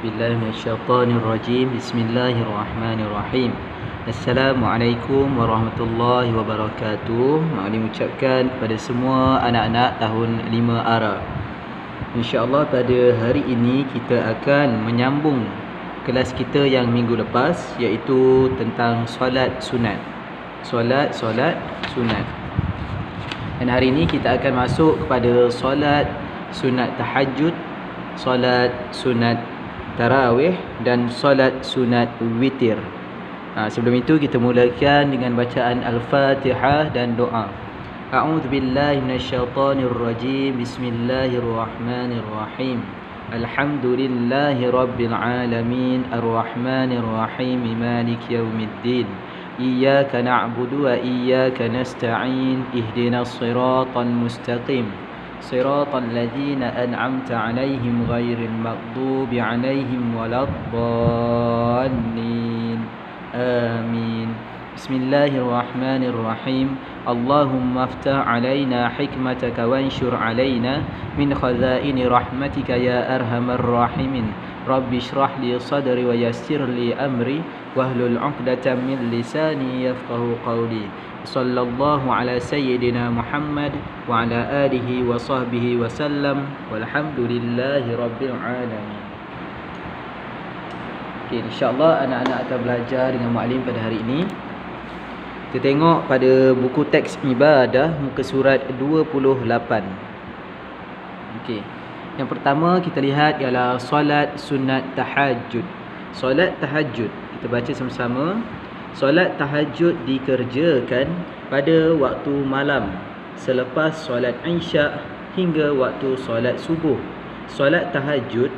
billahi minasyaitonir rajim. Bismillahirrahmanirrahim. Assalamualaikum warahmatullahi wabarakatuh. Maklim ucapkan kepada semua anak-anak tahun 5 ARA. InsyaAllah pada hari ini kita akan menyambung kelas kita yang minggu lepas, iaitu tentang solat sunat. Solat sunat. Dan hari ini kita akan masuk kepada solat sunat tahajud, solat sunat tarawih dan solat sunat witir. Sebelum itu kita mulakan dengan bacaan Al-Fatihah dan doa. A'udzubillahi minasyaitonir rajim. Bismillahirrahmanirrahim. Alhamdulillahi rabbil alamin, arrahmanir rahim, maliki yaumiddin. Iyyaka na'budu wa iyyaka nasta'in. Ihdinas siratal mustaqim. صراط الذين أنعمت عليهم غير المغضوب عليهم ولا الضالين آمين. بسم الله الرحمن الرحيم. اللهم افتح علينا حكمتك وانشر علينا من خزائن رحمتك يا أرحم الراحمين. رب اشرح لي صدري ويسر لي أمري واحلل عقدة من لساني يفقهوا قولي. Sallallahu ala sayyidina Muhammad wa ala alihi wa sahbihi wa sallam, walhamdulillahi rabbil alamin. Okay, insyaAllah anak-anak akan belajar dengan Maklim pada hari ini. Kita tengok pada buku teks ibadah muka surat 28. Okay, yang pertama kita lihat ialah solat sunat tahajud. Solat tahajud, kita baca sama-sama. Solat tahajud dikerjakan pada waktu malam selepas solat Isyak hingga waktu solat subuh. Solat tahajud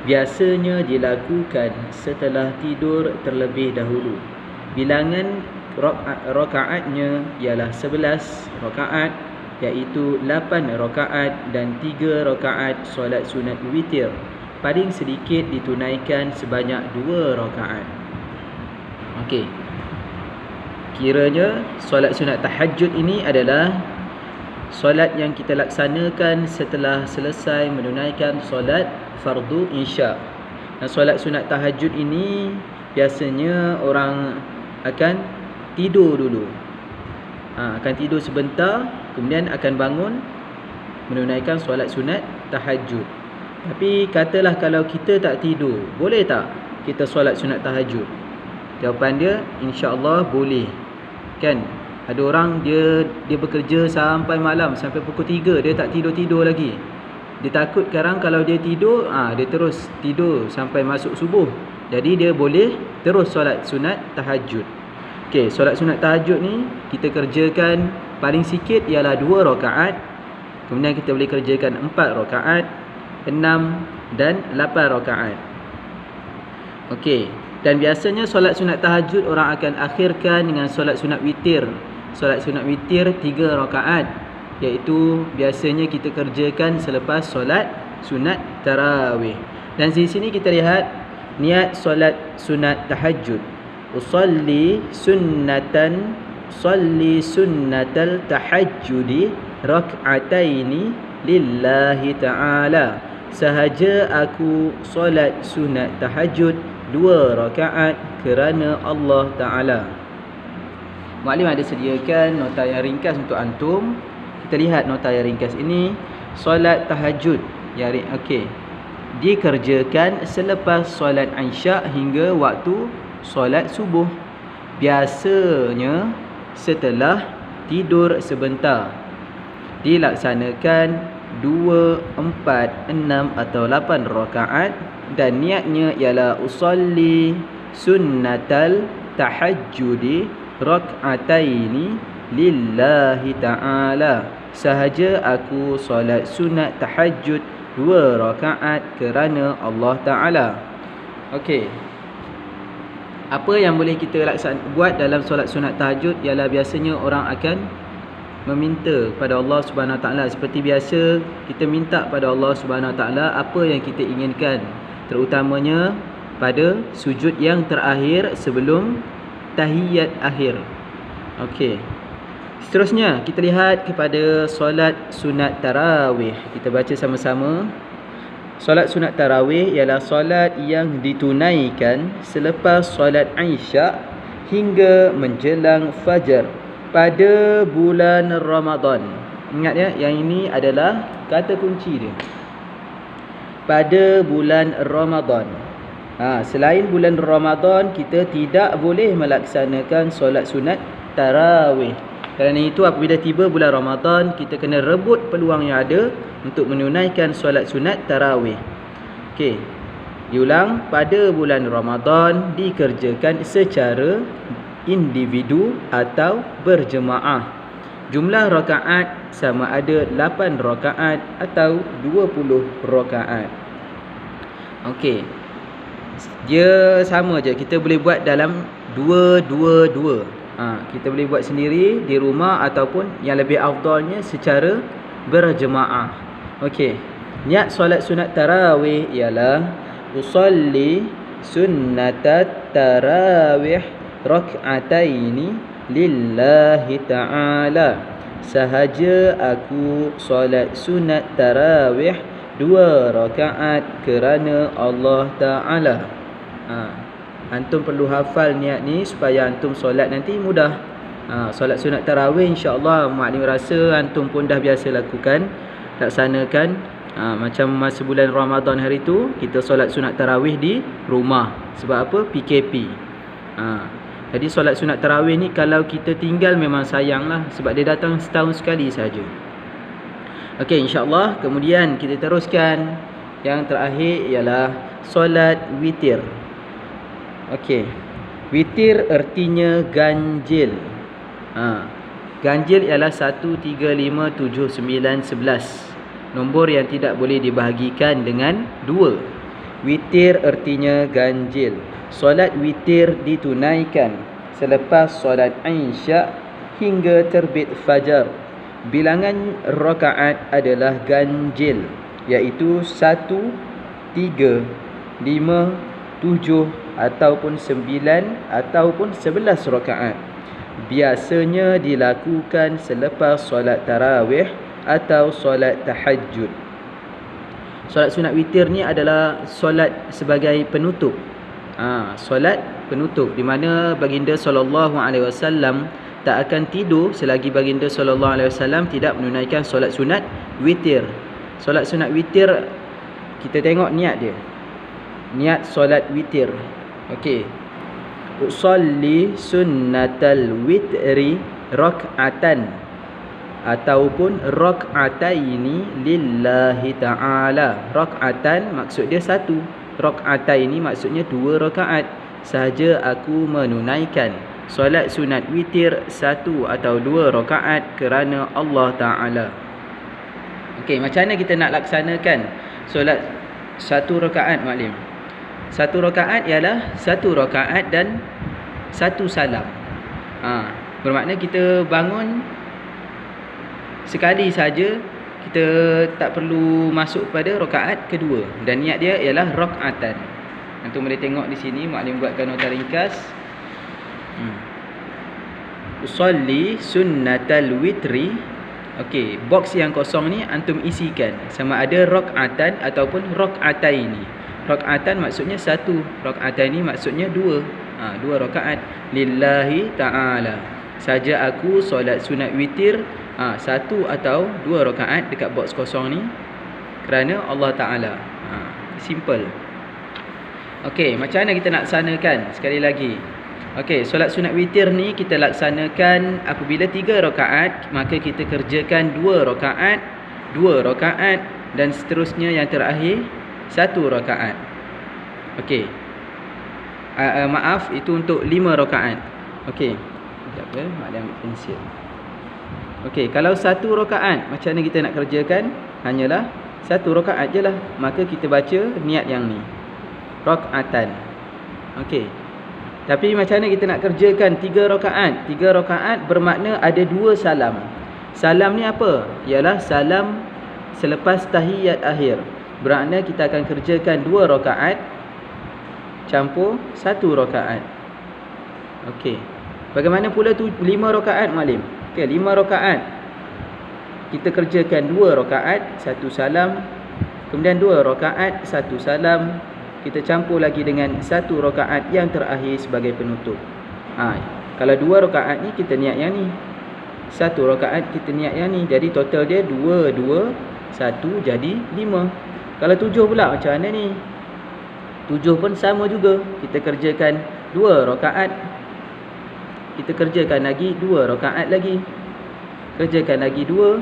biasanya dilakukan setelah tidur terlebih dahulu. Bilangan rakaatnya ialah 11 rakaat, iaitu 8 rakaat dan 3 rakaat solat sunat witir. Paling sedikit ditunaikan sebanyak 2 rakaat. Okey. Kiranya solat sunat tahajud ini adalah solat yang kita laksanakan setelah selesai menunaikan solat fardu Isyak. Dan solat sunat tahajud ini biasanya orang akan tidur dulu. Akan tidur sebentar, kemudian akan bangun menunaikan solat sunat tahajud. Tapi katalah kalau kita tak tidur, boleh tak kita solat sunat tahajud? Jawapan dia, insya-Allah boleh. Kan? Ada orang dia bekerja sampai malam, sampai pukul 3 dia tak tidur-tidur lagi. Dia takut sekarang kalau dia tidur, dia terus tidur sampai masuk subuh. Jadi dia boleh terus solat sunat tahajud. Okey, solat sunat tahajud ni kita kerjakan paling sikit ialah 2 rakaat. Kemudian kita boleh kerjakan 4 rakaat, 6 dan 8 rakaat. Okey. Dan biasanya solat sunat tahajud orang akan akhirkan dengan solat sunat witir. Solat sunat witir 3 rakaat, iaitu biasanya kita kerjakan selepas solat sunat tarawih. Dan di sini kita lihat niat solat sunat tahajud. Usalli sunnatal tahajjudi rak'ataini lillahi ta'ala. Sahaja aku solat sunat tahajud 2 rakaat kerana Allah Ta'ala. Maklim ada sediakan nota yang ringkas untuk antum. Kita lihat nota yang ringkas ini. Solat tahajud dikerjakan selepas solat Isyak hingga waktu solat subuh. Biasanya setelah tidur sebentar. Dilaksanakan 2, 4, 6 atau 8 rakaat. Dan niatnya ialah usalli sunnatal tahajjudi rak'ataini lillahi ta'ala. Sahaja aku solat sunat tahajud 2 rakaat kerana Allah Ta'ala. Okey. Apa yang boleh kita buat dalam solat sunat tahajud ialah biasanya orang akan meminta pada Allah Subhanahu Wa Ta'ala. Seperti biasa kita minta pada Allah Subhanahu Wa Ta'ala apa yang kita inginkan, terutamanya pada sujud yang terakhir sebelum tahiyat akhir. Okey. Seterusnya kita lihat kepada solat sunat tarawih. Kita baca sama-sama. Solat sunat tarawih ialah solat yang ditunaikan selepas solat Isyak hingga menjelang fajar pada bulan Ramadan. Ingat ya, yang ini adalah kata kunci dia. Pada bulan Ramadan. Selain bulan Ramadan, kita tidak boleh melaksanakan solat sunat tarawih. Kerana itu apabila tiba bulan Ramadan, kita kena rebut peluang yang ada untuk menunaikan solat sunat tarawih. Okey. Diulang, pada bulan Ramadan dikerjakan secara individu atau berjemaah. Jumlah rakaat sama ada 8 rakaat atau 20 rakaat. Okey. Dia sama je, kita boleh buat dalam 2-2-2. Kita boleh buat sendiri di rumah ataupun yang lebih afdalnya secara berjemaah. Okey. Niat solat sunat tarawih ialah usalli sunnatat tarawih rak'ataini lillahi ta'ala. Sahaja aku solat sunat tarawih 2 rakaat kerana Allah Ta'ala. Antum perlu hafal niat ni supaya antum solat nanti mudah. Solat sunat tarawih insya-Allah maklim rasa antum pun dah biasa lakukan, laksanakan. Macam masa bulan Ramadan hari tu kita solat sunat tarawih di rumah. Sebab apa? PKP. Jadi solat sunat tarawih ni kalau kita tinggal memang sayang lah, sebab dia datang setahun sekali saja. Okey, insya-Allah. Kemudian kita teruskan. Yang terakhir ialah solat witir. Okey. Witir artinya ganjil. Ganjil ialah 1, 3, 5, 7, 9, 11. Nombor yang tidak boleh dibahagikan dengan 2. Witir artinya ganjil. Solat witir ditunaikan selepas solat Isyak hingga terbit fajar. Bilangan rakaat adalah ganjil, iaitu 1, 3, 5, 7 ataupun 9 ataupun 11 rakaat. Biasanya dilakukan selepas solat tarawih atau solat tahajud. Solat sunat witir ni adalah solat sebagai penutup. Solat penutup di mana baginda sallallahu alaihi wasallam tak akan tidur selagi baginda sallallahu alaihi wasallam tidak menunaikan solat sunat witir. Solat sunat witir kita tengok niat dia. Niat solat witir. Okey. Usalli sunnatal witri rak'atan ataupun rak'ataini lillahi ta'ala. Rak'atan maksud dia 1. Rak'ataini maksudnya 2 rakaat. Sahaja aku menunaikan solat sunat witir 1 atau 2 rakaat kerana Allah Ta'ala. Okey, macam mana kita nak laksanakan solat 1 rakaat maklim? 1 rakaat ialah 1 rakaat dan 1 salam. Bermakna kita bangun sekali saja, kita tak perlu masuk pada rakaat kedua, dan niat dia ialah rakaatan. Antum boleh tengok di sini maklim buatkan nota ringkas. Usalli sunnatal witri. Okey, box yang kosong ni antum isikan sama ada rakaatan ataupun rakaataini. Rakaatan maksudnya 1, rakaataini maksudnya 2. 2 rakaat lillahi ta'ala. Saja aku solat sunat witir 1 atau 2 rakaat dekat box kosong ni kerana Allah Ta'ala. Simple. Okey, macam mana kita nak laksanakan? Sekali lagi. Okey, solat sunat witir ni kita laksanakan apabila 3 rakaat, maka kita kerjakan 2 rakaat, 2 rakaat dan seterusnya yang terakhir 1 rakaat. Okey. Maaf, itu untuk 5 rakaat. Okey. Sekejap ya, maknanya ambil pensil. Okey, kalau 1 rakaat, macam mana kita nak kerjakan? Hanyalah 1 rakaat je lah. Maka kita baca niat yang ni. Rakaatan. Okey. Tapi macam mana kita nak kerjakan 3 rakaat? 3 rakaat bermakna ada 2 salam. Salam ni apa? Ialah salam selepas tahiyat akhir. Bermakna kita akan kerjakan 2 rakaat campur 1 rakaat. Okey. Bagaimana pula tu 5 rakaat maklim? Okey, 5 rakaat. Kita kerjakan 2 rakaat, 1 salam, Kemudian 2 rakaat 1 salam, kita campur lagi dengan 1 rakaat yang terakhir sebagai penutup. Kalau 2 rakaat ni kita niat yang ni, 1 rakaat kita niat yang ni, jadi total dia 2 2 1 jadi 5. Kalau 7 pula macam mana ni? 7 pun sama juga, kita kerjakan 2 rakaat, kita kerjakan lagi 2 rakaat lagi, kerjakan lagi 2,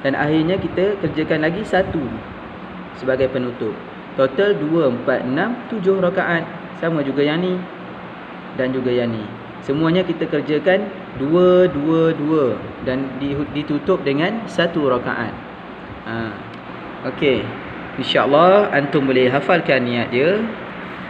dan akhirnya kita kerjakan lagi 1 sebagai penutup. Total 2 4 6 7 rakaat. Sama juga yang ni dan juga yang ni. Semuanya kita kerjakan 2 2 2 dan ditutup dengan 1 rakaat. Okey. InsyaAllah antum boleh hafalkan niat dia.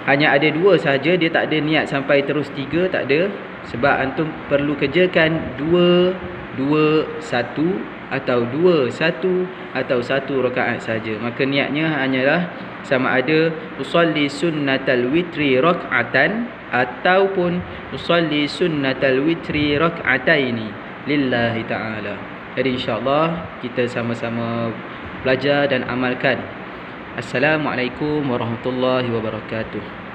Hanya ada 2 sahaja, dia tak ada niat sampai terus 3, tak ada. Sebab antum perlu kerjakan 2 2 1 atau 2 1 atau 1 rakaat saja. Maka niatnya hanyalah sama ada usolli sunnatal witri rak'atan ataupun usolli sunnatal witri rak'ataini lillahi ta'ala. Jadi insyaAllah kita sama-sama belajar dan amalkan. Assalamualaikum warahmatullahi wabarakatuh.